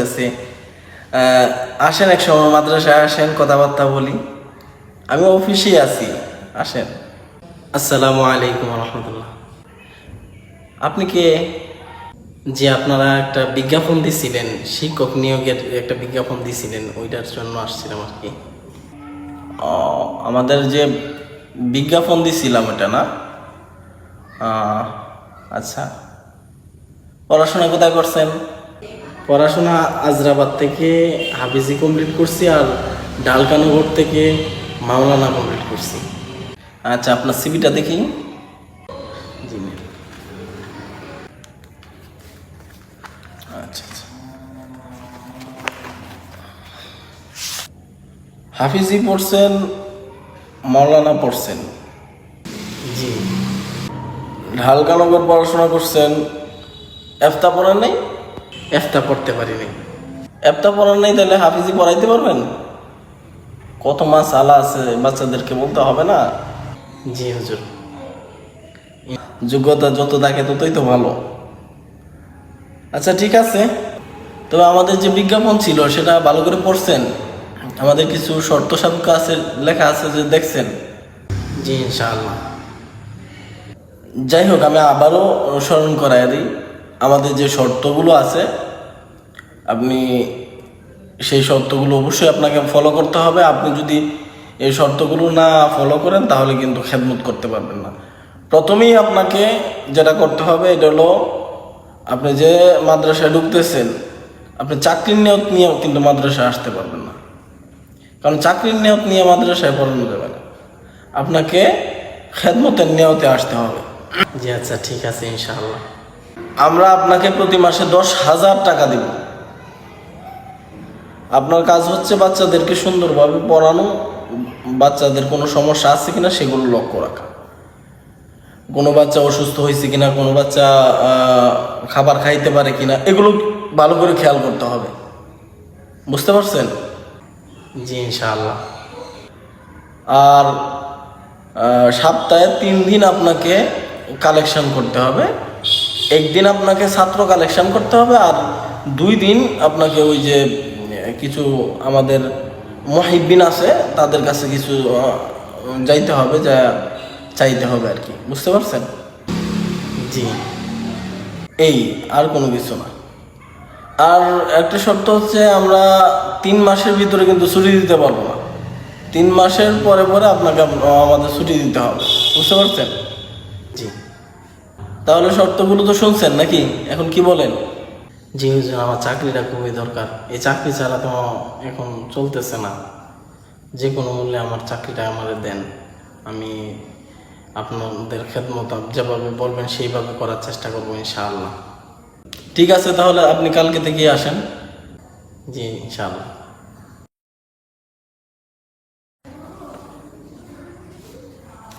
চলতেছে। আসেন এক সময় মাদ্রাসায়, আসেন কথাবার্তা বলি। আমি অফিসেই আছি, আসেন। আসসালামু আলাইকুম রহমতুল্লাহ। আপনি কে? যে আপনারা একটা বিজ্ঞাপন দিছিলেন, শিক্ষক নিয়োগের একটা বিজ্ঞাপন দিছিলেন, ওইটার জন্য আসছিলাম আর কি। আমাদের যে বিজ্ঞাপন দিছিলাম ওটা না? আচ্ছা, পড়াশোনা কোথায় করছেন? পড়াশোনা আজরাবাদ থেকে হাফিজি কমপ্লিট করছি, আর ডালকানগর থেকে মাওলানা কমপ্লিট করছি। আচ্ছা, আপনার সিভিটা দেখি। জি ম্যাম। আচ্ছা আচ্ছা, হাফিজি পড়ছেন, মাওলানা পড়ছেন। জি। ঢালকানগর পড়াশোনা করছেন, এফতা পড়েন নাই? এফতা পড়তে পারিনি। এফতা পড়েন নাই, তাহলে হাফিজি পড়াইতে পারবেন? কত মাস আলা আছে, বাচ্চাদেরকে বলতে হবে না? জি হুজুর। যোগ্যতা যত থাকে ততই তো ভালো। আচ্ছা ঠিক আছে, তবে আমাদের যে বিজ্ঞাপন ছিল সেটা ভালো করে পড়ছেন? আমাদের কিছু শর্ত সাপেক্ষ আছে, লেখা আছে যে দেখছেন? জি ইনশাআল্লাহ। যাই হোক, আমি আবারও স্মরণ করাই দিই, আমাদের যে শর্তগুলো আছে, আপনি সেই শর্তগুলো অবশ্যই আপনাকে ফলো করতে হবে। আপনি যদি এই শর্তগুলো না ফলো করেন তাহলে কিন্তু খেদমত করতে পারবেন না। প্রথমেই আপনাকে যেটা করতে হবে এটা হলো, আপনি যে মাদ্রাসায় ঢুকতেছেন, আপনি চাকরির নিয়ত নিয়ে কিন্তু মাদ্রাসায় আসতে পারবেন না, কারণ চাকরির নিয়ত নিয়ে মাদ্রাসায় পড়ানো যাবে না। আপনাকে খেদমতের নিয়তে আসতে হবে। জি আচ্ছা ঠিক আছে ইনশাআল্লাহ। আমরা আপনাকে প্রতি মাসে 10,000 টাকা দিব। আপনার কাজ হচ্ছে বাচ্চাদেরকে সুন্দরভাবে পড়ানো, বাচ্চাদের কোনো সমস্যা আছে কিনা সেগুলো লক্ষ্য রাখা, কোনো বাচ্চা অসুস্থ হয়েছে কিনা, কোনো বাচ্চা খাবার খাইতে পারে কিনা, এগুলো ভালো করে খেয়াল করতে হবে। বুঝতে পারছেন? জি ইনশাআল্লাহ। আর সপ্তাহে 3 দিন আপনাকে কালেকশন করতে হবে। একদিন আপনাকে ছাত্র কালেকশন করতে হবে, আর 2 দিন আপনাকে ওই যে কিছু আমাদের মুহিব্বিন আছে তাদের কাছে কিছু যাইতে হবে, যা চাইতে হবে আর কি। বুঝতে পারছেন? জি, এই আর কোনো কিছু না। আর একটা শর্ত হচ্ছে, আমরা 3 মাসের ভিতরে কিন্তু ছুটি দিতে পারবো না। 3 মাসের পরে পরে আপনাকে আমাদের ছুটি দিতে হবে। বুঝতে পারছেন? জি। তাহলে শর্তগুলো তো শুনছেন নাকি? এখন কি বলেন? জি হুজুর, আমার চাকরিটা খুবই দরকার। এই চাকরি ছাড়া তো এখন চলতেছে না। যে কোনো মূল্যে আমার চাকরিটা আমারে দেন। আমি আপনাদের খেদমত যেভাবে বলবেন সেইভাবে করার চেষ্টা করবো ইনশাআল্লাহ। ঠিক আছে, তাহলে আপনি কালকে থেকেই আসেন। জি ইনশাআল্লাহ।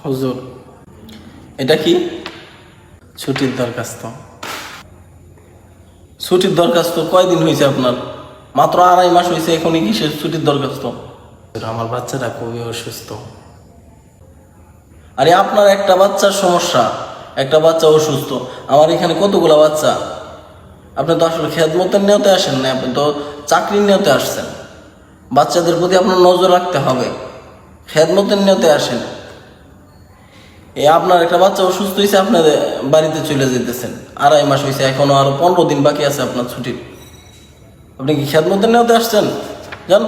হুজুর, এটা কি? ছুটির দরখাস্ত। ছুটির দরখাস্ত কয়দিন হয়েছে আপনার? মাত্র 2.5 মাস হয়েছে, এখনই কিসের ছুটির দরখাস্ত? আমার বাচ্চাটা খুবই অসুস্থ। আরে আপনার একটা বাচ্চার সমস্যা, একটা বাচ্চা অসুস্থ, আমার এখানে কতগুলা বাচ্চা। আপনি তো আসলে খেদমতের নিয়তে আসেন না, আপনি তো চাকরির নিয়তে আসছেন। বাচ্চাদের প্রতি আপনার নজর রাখতে হবে, খেদমতের নিয়তে আসেন। আপনার একটা বাচ্চা অসুস্থ হয়েছে, আপনাদের বাড়িতে চলে যেতেছেন। 2.5 মাস হয়েছে, এখনো আরো 15 দিন বাকি আছে আপনার ছুটির। আপনি কি খেদমতের নিয়তে আসছেন? জান।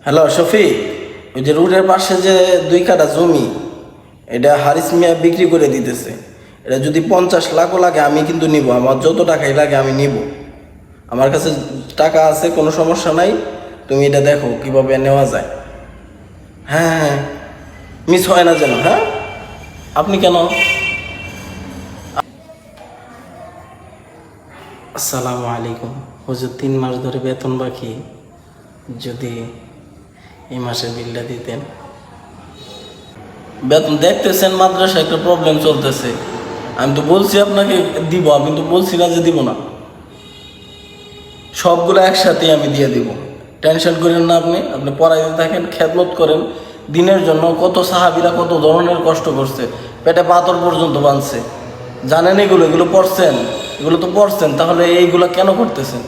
হ্যালো শফি, ওই যে রোডের পাশে যে 2 কাঠা জমি, এটা হারিস মিয়া বিক্রি করে দিতেছে। এটা যদি 50 লাখও লাগে আমি কিন্তু নিব, আমার যত টাকাই লাগে আমি নিব। আমার কাছে টাকা আছে, কোনো সমস্যা নাই। তুমি এটা দেখো কিভাবে নেওয়া যায়। হ্যাঁ হ্যাঁ, মিস হয় না যেন। হ্যাঁ, আপনি কেন? আসসালামু আলাইকুম হুজুর, 3 মাস ধরে বেতন বাকি, যদি এই মাসের বিলটা দিতেন। বেতন দেখতেছেন মাদ্রাসায় একটা প্রবলেম চলতেছে, আমি তো বলছি আপনাকে দিব, আমি তো বলছি না যে দিব না। সবগুলো একসাথে আমি দিয়ে দিব, টেনশন করেন না। আপনি পড়াইতে থাকেন, খেদমত করেন, দিনের জন্য কত সাহাবীরা কত ধরনের কষ্ট করছে, পেটে পাথর পর্যন্ত বাঁধছে। জানেন এগুলো, এগুলো পড়ছেন, এগুলো তো পড়ছেন, তাহলে এইগুলো কেন করতেছেন?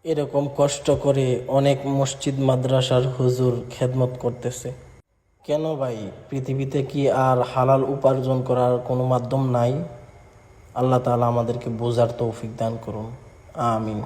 এরকম কষ্ট করে অনেক মসজিদ মাদ্রাসার হুজুর খেদমত করতেছে। কেন ভাই, পৃথিবীতে কি আর হালাল উপার্জন করার কোনো মাধ্যম নাই? আল্লাহ তাআলা আমাদেরকে বোঝার তৌফিক দান করুন, আমিন।